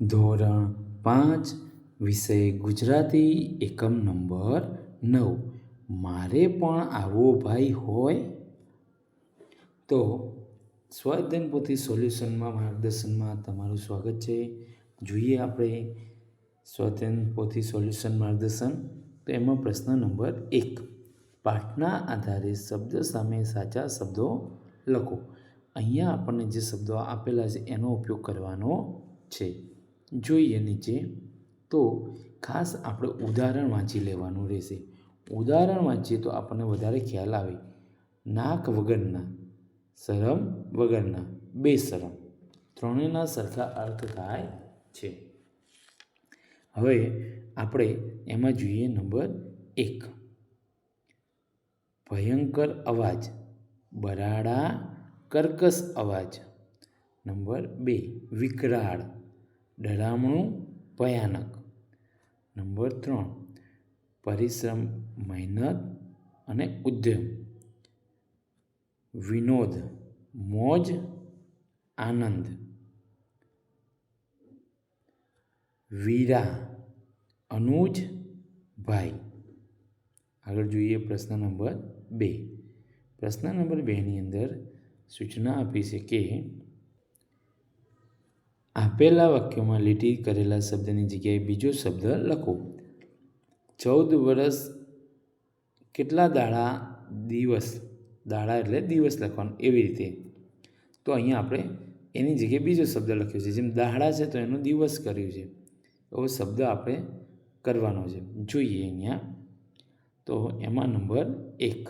ધોરણ 5 વિષય ગુજરાતી એકમ નંબર 9 મારે પણ આવો ભાઈ હોય. તો સ્વાધ્યાય પોથી સોલ્યુશનમાં માર્ગદર્શનમાં તમારું સ્વાગત છે. જોઈએ આપણે સ્વાધ્યાય પોથી સોલ્યુશન માર્ગદર્શન. તો એમાં પ્રશ્ન નંબર 1, પાઠના આધારે શબ્દ સામે સાચા શબ્દો લખો. અહીંયા આપણને જે શબ્દો આપેલા છે એનો ઉપયોગ કરવાનો છે. જોઈએ નીચે. તો ખાસ આપણે ઉદાહરણ વાંચી લેવાનું રહેશે. ઉદાહરણ વાંચીએ તો આપણને વધારે ખ્યાલ આવે. નાક વગરના, શરમ વગરના, બેશરમ, ત્રણેયના સરખા અર્થ થાય છે. હવે આપણે એમાં જોઈએ નંબર 1, ભયંકર અવાજ, બરાડા, કર્કશ અવાજ. નંબર 2, વિકરાળ, ડરામણું, ભયાનક. નંબર 3, પરિશ્રમ, મહેનત અને ઉદ્યમ. વિનોદ, મોજ, આનંદ. વીરા, અનુજ, ભાઈ. આગળ જોઈએ પ્રશ્ન નંબર 2. પ્રશ્ન નંબર 2ની અંદર સૂચના આપી છે કે આપેલા વાક્યોમાં લીટી કરેલા શબ્દની જગ્યાએ બીજો શબ્દ લખો. 14 વર્ષ કેટલા દાડા, દિવસ, દાડા એટલે દિવસ લખવાનું એવી રીતે. તો અહીંયા આપણે એની જગ્યાએ બીજો શબ્દ લખ્યો છે. જેમ દાડા છે તો એનો દિવસ કર્યું છે. એવો શબ્દ આપણે કરવાનો છે. જોઈએ અહીંયા. તો એમાં નંબર 1,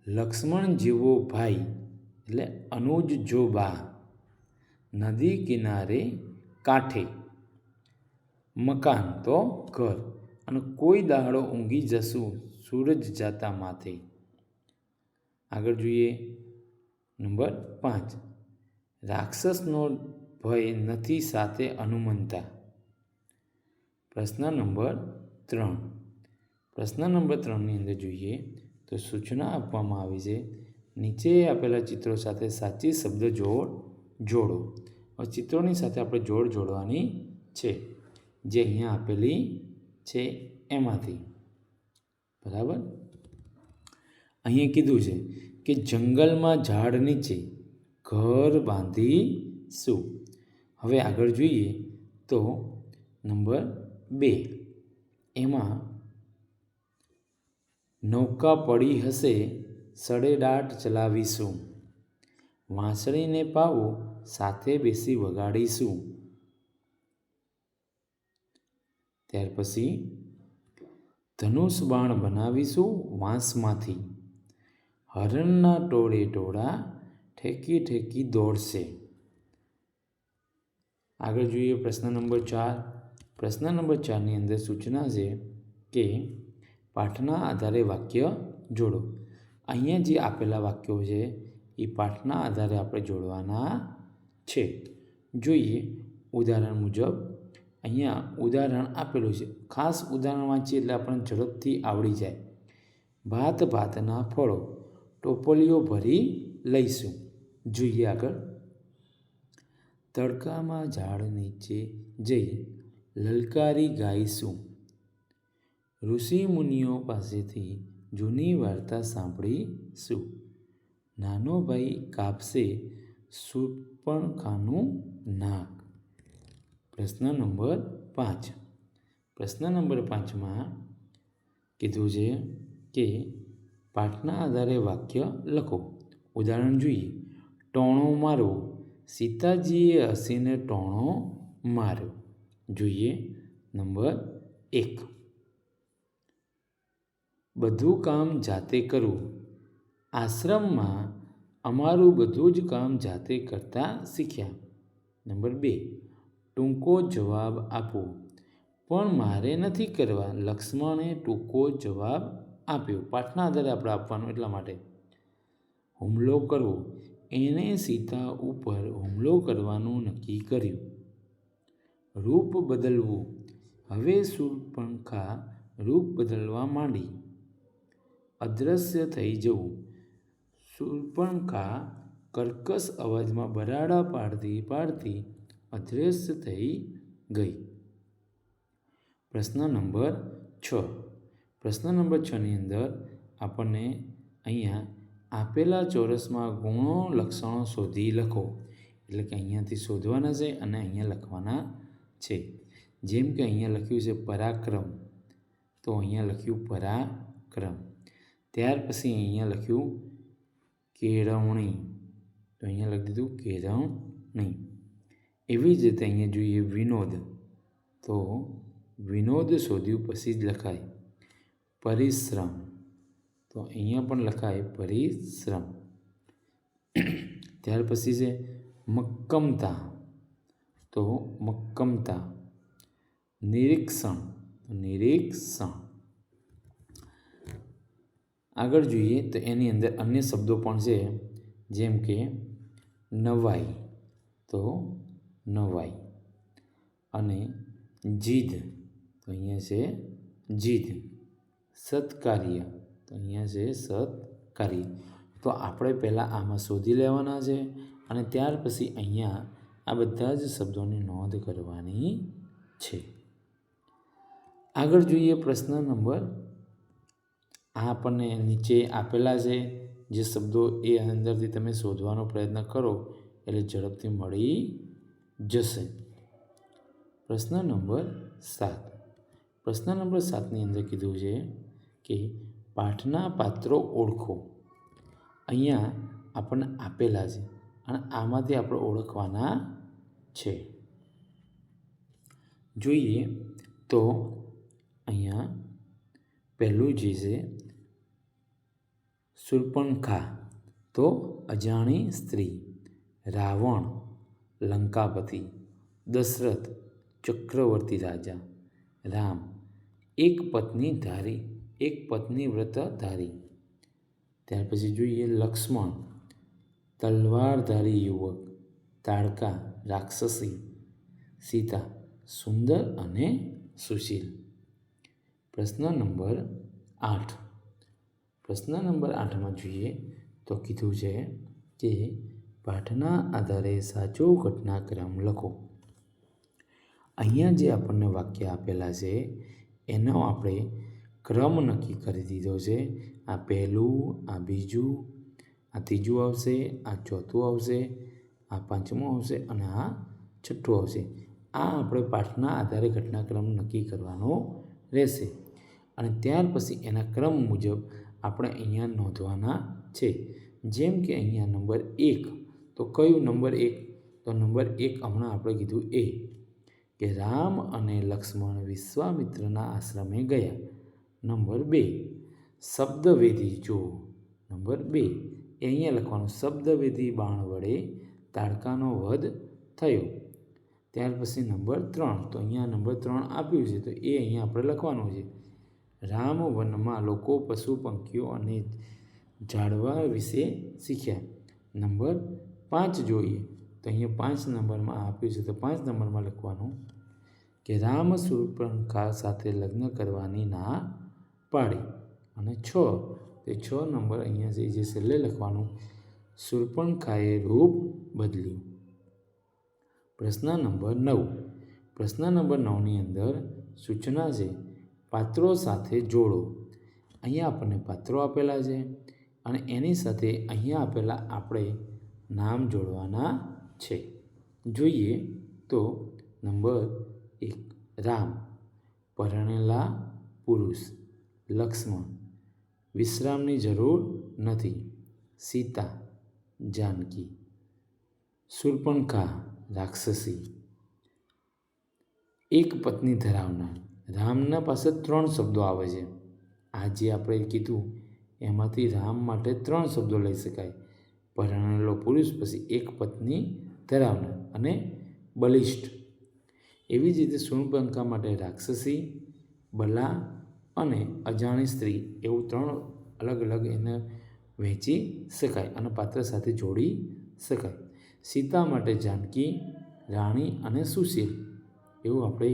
લક્ષ્મણ જેવો ભાઈ એટલે અનુજ જો બા, નદી કિનારે કાંઠે, મકાન તો ઘર, અને કોઈ દાડો ઊંઘી જશું સૂરજ જાતા માથે. આગળ જોઈએ નંબર 5, રાક્ષસનો ભય નથી સાથે હનુમંતા. પ્રશ્ન નંબર 3. પ્રશ્ન નંબર 3ની અંદર જોઈએ તો સૂચના આપવામાં આવી છે. નીચે આપેલા ચિત્રો સાથે સાચી શબ્દ જોડો. હવે ચિત્રોની સાથે આપણે જોડવાની છે, જે અહીંયા આપેલી છે એમાંથી. બરાબર. અહીંયા કીધું છે કે જંગલમાં ઝાડ નીચે ઘર બાંધીશું. હવે આગળ જોઈએ તો નંબર 2, એમાં નૌકા પડી હશે સડેડાટ ચલાવીશું. વાંસળીને પાવો સાથે બેસી વગાડીશું. ત્યાર પછી ધનુષ બાણ બનાવીશું વાંસમાંથી. હરણના ટોળે ટોળા ઠેકી ઠેકી દોડશે. આગળ જોઈએ પ્રશ્ન નંબર 4. પ્રશ્ન નંબર 4ની અંદર સૂચના છે કે પાઠના આધારે વાક્ય જોડો. અહીંયા જે આપેલા વાક્યો છે એ પાઠના આધારે આપણે જોડવાના છે. જોઈએ ઉદાહરણ મુજબ. અહીંયા ઉદાહરણ આપેલું છે. ખાસ ઉદાહરણ વાંચીએ એટલે આપણને ઝડપથી આવડી જાય. ભાત ભાતના ફળો ટોપલીઓ ભરી લઈશું. જોઈએ આગળ. તડકામાં ઝાડ નીચે જઈ લલકારી ગાઈશું. ઋષિ મુનિઓ પાસેથી જૂની વાર્તા સાંભળીશું. નાનો ભાઈ કાપશે શૂર્પણખાનું નાક. પ્રશ્ન નંબર 5. પ્રશ્ન નંબર 5માં કીધું છે કે પાઠના આધારે વાક્ય લખો. ઉદાહરણ જોઈએ. ટોણો મારો, સીતાજીએ હસીને ટોણો માર્યો. જોઈએ નંબર 1, બધું કામ જાતે કરવું. આશ્રમમાં અમારું બધું જ કામ જાતે કરતા શીખ્યા. નંબર 2, ટૂંકો જવાબ આપો. પણ મારે નથી કરવા. લક્ષ્મણે ટૂંકો જવાબ આપ્યો. પાઠના આધારે આપણે આપવાનું એટલા માટે. હુમલો કરવો. એણે સીતા ઉપર હુમલો કરવાનું નક્કી કર્યું. રૂપ બદલવું. હવે શૂર્પણખા રૂપ બદલવા માંડી. અદૃશ્ય થઈ જવું. શૂર્પણખા કર્કશ અવાજમાં બરાડા પાડતી અદૃશ્ય થઈ ગઈ. પ્રશ્ન નંબર 6. પ્રશ્ન નંબર 6ની અંદર આપણને અહીંયા આપેલા ચોરસમાં ગુણો લક્ષણો શોધી લખો. એટલે કે અહીંયાથી શોધવાના છે અને અહીંયા લખવાના છે. જેમ કે અહીંયા લખ્યું છે પરાક્રમ, તો અહીંયા લખ્યું પરાક્રમ. ત્યાર પછી અહીંયા લખ્યું કેળવણી, તો અહીંયા લખી દીધું કેળવણી. એવી જ રીતે અહીંયા જોઈએ વિનોદ, તો વિનોદ શોધ્યું પછી જ લખાય પરિશ્રમ, તો અહીંયા પણ લખાય પરિશ્રમ. ત્યાર પછી છે મક્કમતા, તો મક્કમતા. નિરીક્ષણ, તો નિરીક્ષણ. આગળ જોઈએ તો એની અંદર અન્ય શબ્દો પણ છે, જેમ કે નવાઈ, તો નવાઈ. અને જીદ, તો અહીંયા છે જીદ. સત્કાર્ય, તો અહીંયા છે સત્કાર્ય. તો આપણે પહેલાં આમાં શોધી લેવાના છે અને ત્યાર પછી અહીંયા આ બધા જ શબ્દોની નોંધ કરવાની છે. આગળ જોઈએ પ્રશ્ન નંબર, આ આપણને નીચે આપેલા છે જે શબ્દો, એ અંદરથી તમે શોધવાનો પ્રયત્ન કરો એટલે ઝડપથી મળી જશે. પ્રશ્ન નંબર 7. પ્રશ્ન નંબર 7ની અંદર કીધું છે કે પાઠના પાત્રો ઓળખો. અહીંયા આપણને આપેલા છે અને આમાંથી આપણે ઓળખવાના છે. જોઈએ તો અહીંયા પહેલું જે છે શૂર્પણખા, તો અજાણી સ્ત્રી. રાવણ લંકાપતિ. દશરથ ચક્રવર્તી રાજા. રામ એક પત્ની ધારી, એક પત્ની વ્રતધારી. ત્યાર પછી જોઈએ લક્ષ્મણ તલવારધારી યુવક. તાડકા રાક્ષસી. સીતા સુંદર અને સુશીલ. પ્રશ્ન નંબર 8. પ્રશ્ન નંબર 8માં જોઈએ તો કીધું છે કે પાઠના આધારે સાચો ઘટનાક્રમ લખો. અહીંયા જે આપણને વાક્ય આપેલા છે એનો આપણે ક્રમ નક્કી કરી દીધો છે. આ પહેલું, આ બીજું, આ ત્રીજું આવશે, આ ચોથું આવશે, આ પાંચમું આવશે અને આ છઠ્ઠું આવશે. આ આપણે પાઠના આધારે ઘટનાક્રમ નક્કી કરવાનો રહેશે અને ત્યાર પછી એના ક્રમ મુજબ આપણે અહીંયા નોંધવાના છે. જેમ કે અહીંયા નંબર 1, તો કયું નંબર 1? તો નંબર 1 હમણાં આપણે કીધું એ કે રામ અને લક્ષ્મણ વિશ્વામિત્રના આશ્રમે ગયા. નંબર 2 શબ્દવેદી જો. નંબર 2 એ અહીંયા લખવાનું શબ્દવેદી બાણ વડે તાડકાનો વધ થયો. ત્યાર પછી નંબર 3, તો અહીંયા નંબર 3 આપ્યું છે તો એ અહીંયા આપણે લખવાનું છે. રામ વનમાં લોકો પશુ પંખીઓ અને ઝાડવા વિશે શીખ્યા. નંબર 5 જોઈએ તો અહીંયા 5 નંબરમાં આપ્યું છે તો 5 નંબરમાં લખવાનું કે રામ શૂર્પણખા સાથે લગ્ન કરવાની ના પાડી. અને 6, તે 6 નંબર અહીંયા છે જે છેલ્લે લખવાનું શૂર્પણખાએ રૂપ બદલ્યું. પ્રશ્ન નંબર 9. પ્રશ્ન નંબર 9ની અંદર સૂચના છે પાત્રો સાથે જોડો. અહીંયા આપણને પાત્રો આપેલા છે અને એની સાથે અહીંયા આપેલા આપણે નામ જોડવાના છે. જોઈએ તો નંબર 1 રામ પરણેલા પુરુષ. લક્ષ્મણ વિશ્રામની જરૂર નથી. સીતા જાનકી. શૂર્પણખા રાક્ષસી. એક પત્ની ધરાવનાર. રામના પાસે 3 શબ્દો આવે છે. આ જે આપણે કીધું એમાંથી રામ માટે 3 શબ્દો લઈ શકાય. પરણેલો પુરુષ, પછી એક પત્ની ધરાવનાર અને બલિષ્ઠ. એવી જ રીતે શૂર્પણખા માટે રાક્ષસી, બલા અને અજાણી સ્ત્રી, એવું 3 અલગ અલગ એને વહેંચી શકાય અને પાત્ર સાથે જોડી શકાય. સીતા માટે જાનકી, રાણી અને સુશીલ, એવું આપણે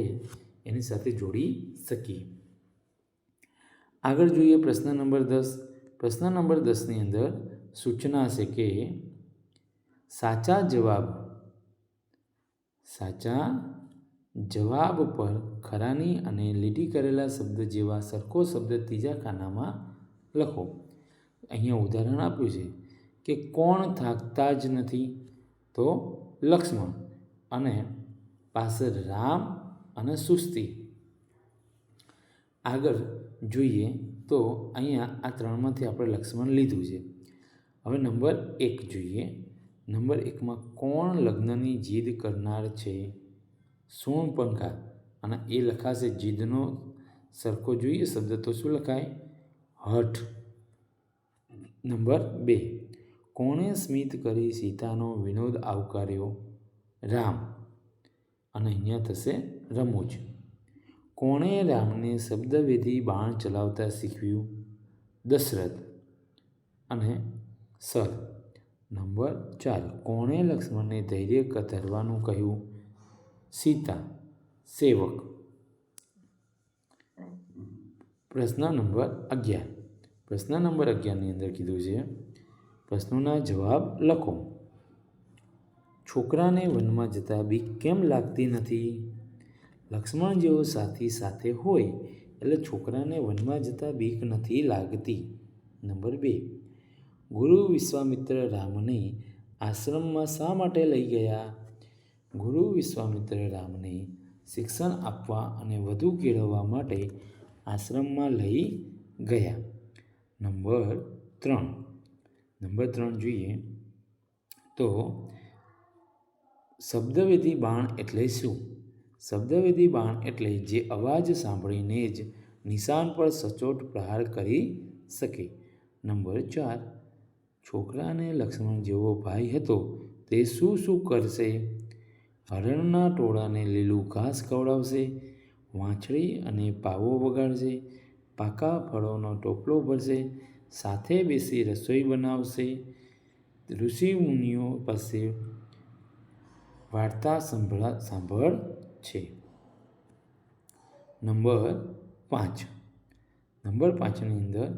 એની સાથે જોડી શકીએ. આગળ જોઈએ પ્રશ્ન નંબર 10. પ્રશ્ન નંબર 10ની અંદર સૂચના છે કે સાચા જવાબ પર ખરાની અને લીટી કરેલા શબ્દ જેવા સરખો શબ્દ ત્રીજા ખાનામાં લખો. અહીંયા ઉદાહરણ આપ્યું છે કે કોણ થાકતા જ નથી? તો લક્ષ્મણ. અને પાછળ રામ અને સુસ્તી. આગળ જોઈએ તો અહીંયા આ ત્રણમાંથી આપણે લક્ષ્મણ લીધું છે. હવે નંબર 1 જોઈએ. નંબર 1માં કોણ લગ્નની જીદ કરનાર છે? શૂર્પણખા. અને એ લખાશે જીદનો સરખો જોઈએ શબ્દ તો શું લખાય? હઠ. નંબર 2 કોણે સ્મિત કરી સીતાનો વિનોદ આવકાર્યો? રામ. અને અહીંયા થશે રમૂજ. કોણે રામને શબ્દવેધી બાણ ચલાવતા શીખવ્યું? દશરથ. અને સર. નંબર 4 કોણે લક્ષ્મણને ધૈર્ય ધરવાનું કહ્યું? સીતા. સેવક. પ્રશ્ન નંબર 11. પ્રશ્ન નંબર 11ની અંદર કીધું છે પ્રશ્નોના જવાબ લખો. છોકરાને વનમાં જતા બીક કેમ લાગતી નથી? લક્ષ્મણ જેવો સાથી સાથે હોય એટલે છોકરાને વનમાં જતા બીક નથી લાગતી. નંબર 2 ગુરુ વિશ્વામિત્ર રામને આશ્રમમાં શા માટે લઈ ગયા? ગુરુ વિશ્વામિત્ર રામને શિક્ષણ આપવા અને વધુ કેળવવા માટે આશ્રમમાં લઈ ગયા. નંબર 3 જોઈએ તો શબ્દવેધી બાણ એટલે શું? શબ્દવેધી બાણ એટલે જે અવાજ સાંભળીને જ નિશાન પર સચોટ પ્રહાર કરી શકે. નંબર 4 છોકરાને લક્ષ્મણ જેવો ભાઈ હતો તે શું શું કરશે? હરણના ટોળાને લીલું ઘાસ ખવડાવશે, વાંછળી અને પાવો વગાડશે, પાકા ફળોનો ટોપલો ભરશે, સાથે બેસી રસોઈ બનાવશે, ઋષિ મુનિઓ પાસે વાર્તા સાંભળશે. નંબર 5ની અંદર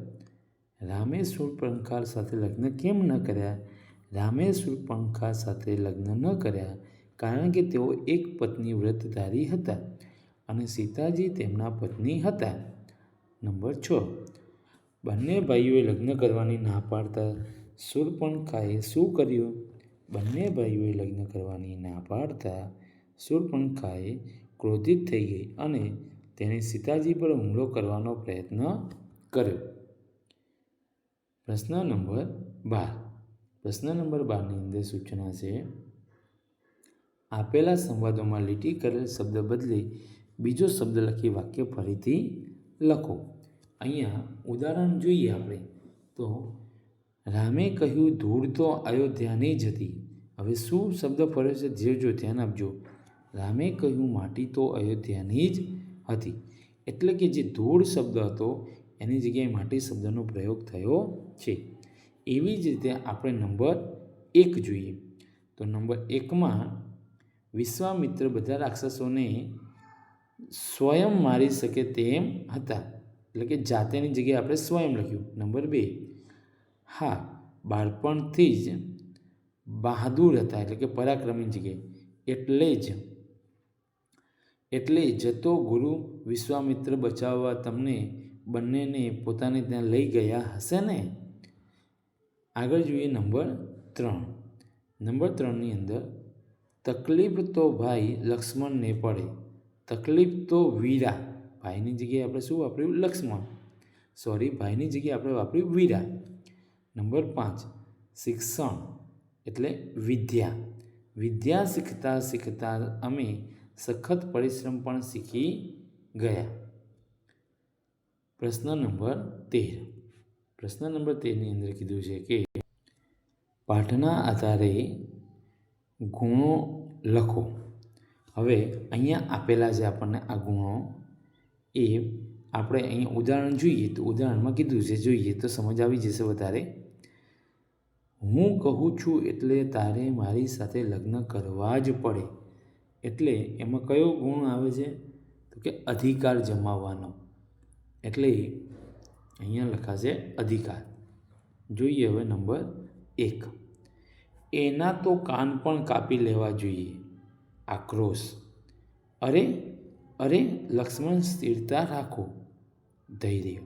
રામે શૂર્પણખા સાથે લગ્ન કેમ ન કર્યા? રામે શૂર્પણખા સાથે લગ્ન ન કર્યા કારણ કે તેઓ એક પત્ની વ્રતધારી હતા અને સીતાજી તેમના પત્ની હતા. નંબર 6 બંને ભાઈઓએ લગ્ન કરવાની ના પાડતા શૂર્પણખાએ શું કર્યું? બંને ભાઈઓએ લગ્ન કરવાની ના પાડતા શૂર્પણખાએ ક્રોધિત થઈ ગઈ અને તેણે સીતાજી પર હુમલો કરવાનો પ્રયત્ન કર્યો. પ્રશ્ન નંબર 12ની અંદર સૂચના છે આપેલા સંવાદોમાં લીટી કરેલ શબ્દ બદલે બીજો શબ્દ લખી વાક્ય ફરીથી લખો. અહીંયા ઉદાહરણ જોઈએ આપણે તો રામે કહ્યું ધૂળ તો અયોધ્યાની જ હતી. હવે શું શબ્દ ફરે છે જોજો, ધ્યાન આપજો. રામે કહ્યું માટી તો અયોધ્યાની જ હતી. એટલે કે જે ધૂળ શબ્દ હતો એની જગ્યાએ માટી શબ્દનો પ્રયોગ થયો છે. એવી જ રીતે આપણે નંબર 1 જોઈએ તો નંબર 1માં વિશ્વામિત્ર બધા રાક્ષસોને સ્વયં મારી શકે તેમ હતા. એટલે કે જાતેની જગ્યાએ આપણે સ્વયં લખ્યું. નંબર 2 હા બાળપણથી જ બહાદુર હતા એટલે કે પરાક્રમી જગ્યાએ એટલે જતો ગુરુ વિશ્વામિત્ર બચાવવા તમને બંનેને પોતાને ત્યાં લઈ ગયા હશે ને. આગળ જોઈએ નંબર 3ની અંદર તકલીફ તો ભાઈ લક્ષ્મણને પડે. તકલીફ તો વીરા. ભાઈની જગ્યાએ આપણે શું વાપર્યું? લક્ષ્મણ. ભાઈની જગ્યાએ આપણે વાપર્યું વીરા. નંબર 5 શિક્ષણ એટલે વિદ્યા. વિદ્યા શીખતા શીખતા અમે સખત પરિશ્રમ પણ શીખી ગયા. પ્રશ્ન નંબર 13ની અંદર કીધું છે કે પાઠના આધારે ગુણો લખો. હવે અહીંયા આપેલા છે આપણને આ ગુણો. એ આપણે અહીંયા ઉદાહરણ જોઈએ તો ઉદાહરણમાં કીધું છે, જોઈએ તો સમજ આવી જશે વધારે. હું કહું છું એટલે તારે મારી સાથે લગ્ન કરવા જ પડે. એટલે એમાં કયો ગુણ આવે છે? તો કે અધિકાર જમાવવાનો. એટલે અહીંયા લખાશે અધિકાર. જોઈએ હવે નંબર 1. એના તો કાન પણ કાપી લેવા જોઈએ. આક્રોશ. અરે અરે લક્ષ્મણ, સ્થિરતા રાખો. ધૈર્ય.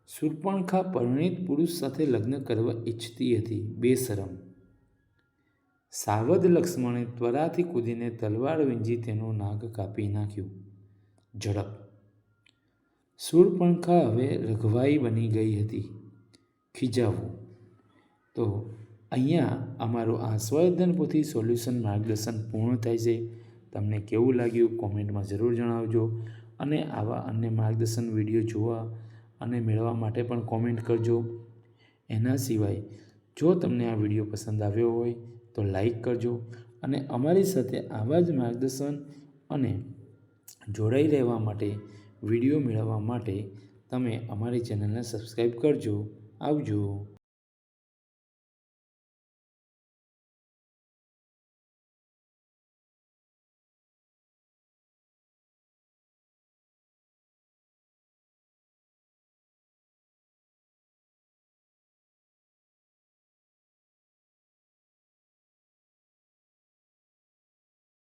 શૂર્પણખા પરિણીત પુરુષ સાથે લગ્ન કરવા ઈચ્છતી હતી. બેશરમ. સાવધ લક્ષ્મણે ત્વરાથી કૂદીને તલવાર વીંજી તેનો નાક કાપી નાખ્યો. ઝડપ. શૂર્પણખા હવે રઘવાઈ બની ગઈ હતી. ખીજાવવું. તો અહીંયા અમારું આ સ્વઅધ્યયન પોથી સોલ્યુશન માર્ગદર્શન પૂર્ણ થાય છે. તમને કેવું લાગ્યું કોમેન્ટમાં જરૂર જણાવજો. અને આવા અન્ય માર્ગદર્શન વિડીયો જોવા અને મેળવવા માટે પણ કોમેન્ટ કરજો. એના સિવાય જો તમને આ વિડીયો પસંદ આવ્યો હોય તો લાઈક કરજો અને અમારી સાથે આવા જ માર્ગદર્શન અને જોડાઈ રહેવા માટે વિડીયો મેળવવા માટે તમે અમારી ચેનલને સબસ્ક્રાઈબ કરજો. આવજો.